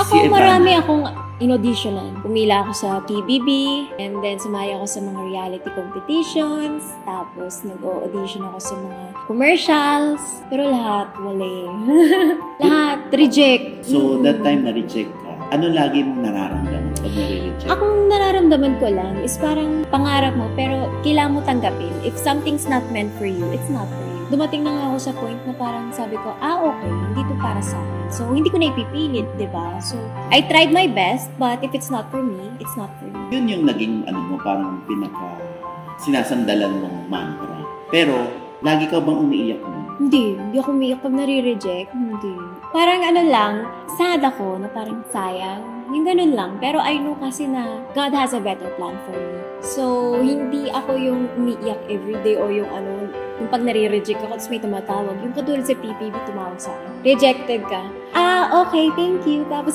Ako, Ivana. marami akong in-auditionan. Pumila ako sa PBB, and then sumali ako sa mga reality competitions, tapos nag-audition ako sa mga commercials, pero lahat, wala. Lahat, reject. So, that time na-reject ka. Ano lagi mong nararamdaman pag nare-reject? Akong nararamdaman ko lang is parang pangarap mo, pero kailangan mo tanggapin. If something's not meant for you, it's not for you. Dumating na nga ako sa point na parang sabi ko, okay, hindi to para sa akin. So, hindi ko na ipipilit, di ba? So, I tried my best, but if it's not for me, it's not for me. Yun yung naging, parang sinasandalan mong mantra. Pero, lagi ka bang umiiyak mo? Hindi ako umiyak pag nare-reject. Hindi. Parang lang, sad ako na parang sayang. Yung ganun lang. Pero I know kasi na God has a better plan for me. So, hindi ako yung umiiyak everyday o yung yung pag nare-reject ako, tapos may tumatawag. Yung katulad sa PPB, tumawag sa akin. Rejected ka. Okay, thank you. Tapos